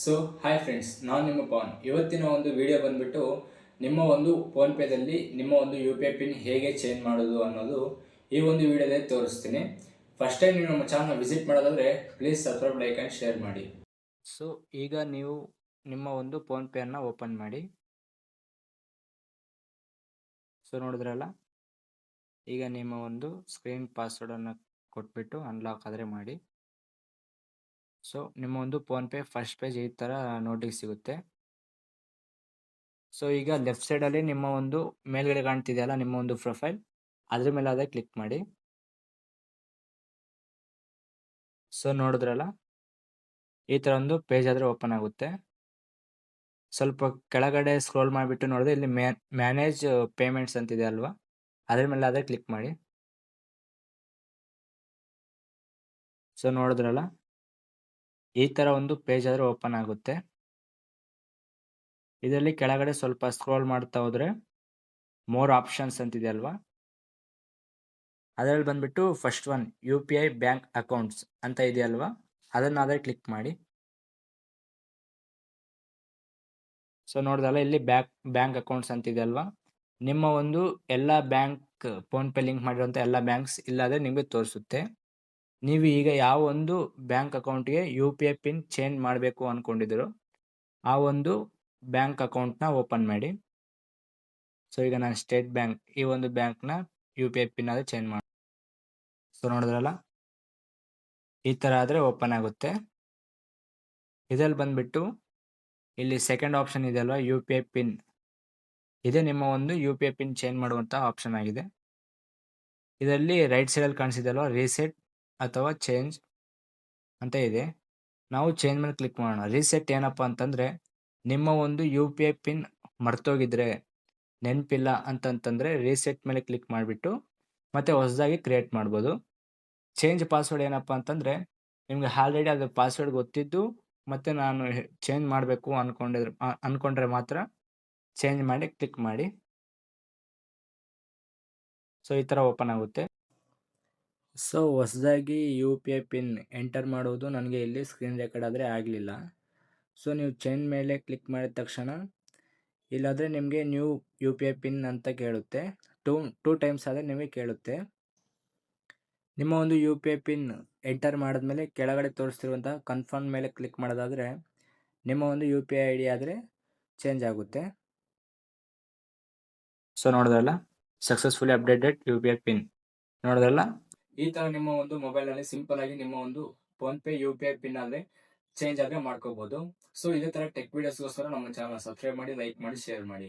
So hi friends, ನಾನು ನಿಮ್ಮ ಪವನ್. ಇವತ್ತಿನ ಒಂದು ವಿಡಿಯೋ ಬಂದುಬಿಟ್ಟು ನಿಮ್ಮ ಒಂದು ಫೋನ್ಪೇದಲ್ಲಿ ನಿಮ್ಮ ಒಂದು ಯು ಪಿ ಐ ಪಿನ್ ಹೇಗೆ ಚೇಂಜ್ ಮಾಡೋದು ಅನ್ನೋದು ಈ ಒಂದು ವಿಡಿಯೋದಲ್ಲಿ ತೋರಿಸ್ತೀನಿ. ಫಸ್ಟ್ ಟೈಮ್ ನೀವು ನಮ್ಮ ಚಾನಲ್ ವಿಸಿಟ್ ಮಾಡೋದಾದರೆ please subscribe, like and share ಮಾಡಿ. ಸೊ ಈಗ ನೀವು ನಿಮ್ಮ ಒಂದು ಫೋನ್ಪೇಯನ್ನು ಓಪನ್ ಮಾಡಿ. ಸೊ ನೋಡಿದ್ರಲ್ಲ, ಈಗ ನಿಮ್ಮ ಒಂದು ಸ್ಕ್ರೀನ್ ಪಾಸ್ವರ್ಡನ್ನು ಕೊಟ್ಬಿಟ್ಟು ಅನ್ಲಾಕ್ ಆದರೆ ಮಾಡಿ. ಸೊ ನಿಮ್ಮ ಒಂದು ಫೋನ್ಪೇ ಫಸ್ಟ್ ಪೇಜ್ ಈ ಥರ ನೋಟಿಗೆ ಸಿಗುತ್ತೆ. ಸೊ ಈಗ ಲೆಫ್ಟ್ ಸೈಡಲ್ಲಿ ನಿಮ್ಮ ಒಂದು ಮೇಲ್ಗಡೆ ಕಾಣ್ತಿದೆಯಲ್ಲ ನಿಮ್ಮ ಒಂದು ಪ್ರೊಫೈಲ್, ಅದ್ರ ಮೇಲೆ ಅದೇ ಕ್ಲಿಕ್ ಮಾಡಿ. ಸೊ ನೋಡಿದ್ರಲ್ಲ, ಈ ಥರ ಒಂದು ಪೇಜ್ ಆದರೆ ಓಪನ್ ಆಗುತ್ತೆ. ಸ್ವಲ್ಪ ಕೆಳಗಡೆ ಸ್ಕ್ರೋಲ್ ಮಾಡಿಬಿಟ್ಟು ನೋಡಿದ್ರೆ ಇಲ್ಲಿ ಮ್ಯಾನೇಜ್ ಪೇಮೆಂಟ್ಸ್ ಅಂತಿದೆ ಅಲ್ವಾ, ಅದ್ರ ಮೇಲೆ ಅದೇ ಕ್ಲಿಕ್ ಮಾಡಿ. ಸೊ ನೋಡಿದ್ರಲ್ಲ, ಈ ಥರ ಒಂದು ಪೇಜ್ ಆದರೆ ಓಪನ್ ಆಗುತ್ತೆ. ಇದರಲ್ಲಿ ಕೆಳಗಡೆ ಸ್ವಲ್ಪ ಸ್ಕ್ರೋಲ್ ಮಾಡ್ತಾ ಹೋದರೆ ಮೋರ್ ಆಪ್ಷನ್ಸ್ ಅಂತಿದೆ ಅಲ್ವಾ, ಅದರಲ್ಲಿ ಬಂದ್ಬಿಟ್ಟು first one U P I bank accounts ಅಂತ ಇದೆಯಲ್ವಾ, ಅದನ್ನಾದರೆ ಕ್ಲಿಕ್ ಮಾಡಿ. ಸೊ ನೋಡಿದಲ್ಲ, ಇಲ್ಲಿ ಬ್ಯಾಂಕ್ ಅಕೌಂಟ್ಸ್ ಅಂತಿದೆ ಅಲ್ವಾ, ನಿಮ್ಮ ಒಂದು ಎಲ್ಲ ಬ್ಯಾಂಕ್ ಫೋನ್ಪೇ ಲಿಂಕ್ ಮಾಡಿರೋಂಥ ಎಲ್ಲ ಬ್ಯಾಂಕ್ಸ್ ಇಲ್ಲಾದರೆ ನಿಮಗೆ ತೋರಿಸುತ್ತೆ. ನೀವು ಈಗ ಯಾವ ಒಂದು ಬ್ಯಾಂಕ್ ಅಕೌಂಟ್ಗೆ U P I pin change ಮಾಡಬೇಕು ಅಂದ್ಕೊಂಡಿದ್ದೀರೋ ಆ ಒಂದು ಬ್ಯಾಂಕ್ ಅಕೌಂಟ್ನ ಓಪನ್ ಮಾಡಿ. ಸೊ ಈಗ ನಾನು ಸ್ಟೇಟ್ ಬ್ಯಾಂಕ್, ಈ ಒಂದು ಬ್ಯಾಂಕ್ನ ಯು ಪಿ ಐ ಪಿನ್ ಆದರೆ ಚೇಂಜ್ ಮಾಡಿ. ಸೊ ನೋಡಿದ್ರಲ್ಲ, ಈ ಥರ ಆದರೆ ಓಪನ್ ಆಗುತ್ತೆ. ಇದರಲ್ಲಿ ಬಂದುಬಿಟ್ಟು ಇಲ್ಲಿ ಸೆಕೆಂಡ್ ಆಪ್ಷನ್ ಇದೆ ಅಲ್ವಾ, ಯು ಪಿ ಐ ಪಿನ್, ಇದೇ ನಿಮ್ಮ ಒಂದು U P I pin change ಮಾಡುವಂಥ ಆಪ್ಷನ್ ಆಗಿದೆ. ಇದರಲ್ಲಿ ರೈಟ್ ಸೈಡಲ್ಲಿ ಕಾಣಿಸಿದೆ ಅಲ್ವಾ, ರೀಸೆಟ್ ಅಥವಾ ಚೇಂಜ್ ಅಂತ ಇದೆ. ನಾವು ಚೇಂಜ್ ಮೇಲೆ ಕ್ಲಿಕ್ ಮಾಡೋಣ. ರೀಸೆಟ್ ಏನಪ್ಪ ಅಂತಂದರೆ, ನಿಮ್ಮ ಒಂದು ಯು ಪಿ ಐ ಪಿನ್ ಮರ್ತೋಗಿದ್ರೆ, ನೆನಪಿಲ್ಲ ಅಂತಂತಂದರೆ ರೀಸೆಟ್ ಮೇಲೆ ಕ್ಲಿಕ್ ಮಾಡಿಬಿಟ್ಟು ಮತ್ತೆ ಹೊಸದಾಗಿ ಕ್ರಿಯೇಟ್ ಮಾಡ್ಬೋದು. ಚೇಂಜ್ ಪಾಸ್ವರ್ಡ್ ಏನಪ್ಪ ಅಂತಂದರೆ, ನಿಮಗೆ ಆಲ್ರೆಡಿ ಅದು ಪಾಸ್ವರ್ಡ್ ಗೊತ್ತಿದ್ದು ಮತ್ತು ನಾನು ಚೇಂಜ್ ಮಾಡಬೇಕು ಅಂದ್ಕೊಂಡ್ರೆ ಮಾತ್ರ ಚೇಂಜ್ ಮಾಡಿ ಕ್ಲಿಕ್ ಮಾಡಿ. ಸೊ ಈ ಥರ ಓಪನ್ ಆಗುತ್ತೆ. ಸೊ ಹೊಸದಾಗಿ U P I pin enter ಮಾಡುವುದು ನನಗೆ ಇಲ್ಲಿ ಸ್ಕ್ರೀನ್ ರೆಕಾರ್ಡ್ ಆದರೆ ಆಗಲಿಲ್ಲ. ಸೊ ನೀವು ಚೇಂಜ್ ಮೇಲೆ ಕ್ಲಿಕ್ ಮಾಡಿದ ತಕ್ಷಣ ಇಲ್ಲಾದರೆ ನಿಮಗೆ new U P I pin ಅಂತ ಕೇಳುತ್ತೆ. ಟೂ ಟೈಮ್ಸ್ ಆದರೆ ನಿಮಗೆ ಕೇಳುತ್ತೆ. ನಿಮ್ಮ ಒಂದು U P I pin enter ಮಾಡಿದ್ಮೇಲೆ ಕೆಳಗಡೆ ತೋರಿಸ್ತಿರುವಂಥ ಕನ್ಫರ್ಮ್ ಮೇಲೆ ಕ್ಲಿಕ್ ಮಾಡೋದಾದರೆ ನಿಮ್ಮ ಒಂದು U P I I D ಆದರೆ ಚೇಂಜ್ ಆಗುತ್ತೆ. ಸೊ ನೋಡಿದ್ರಲ್ಲ, successfully updated U P I pin. ನೋಡಿದ್ರಲ್ಲ, ಈ ಥರ ನಿಮ್ಮ ಒಂದು ಮೊಬೈಲಲ್ಲಿ ಸಿಂಪಲ್ ಆಗಿ ನಿಮ್ಮ ಒಂದು PhonePe U P I pin ಆದರೆ ಚೇಂಜ್ ಆದರೆ ಮಾಡ್ಕೋಬೋದು. ಸೊ ಇದೇ ಥರ ಟೆಕ್ ವಿಡಿಯೋಸ್ಗೋಸ್ಕರ ನಮ್ಮ ಚಾನಲ್ ಸಬ್ಸ್ಕ್ರೈಬ್ ಮಾಡಿ, ಲೈಕ್ ಮಾಡಿ, ಶೇರ್ ಮಾಡಿ.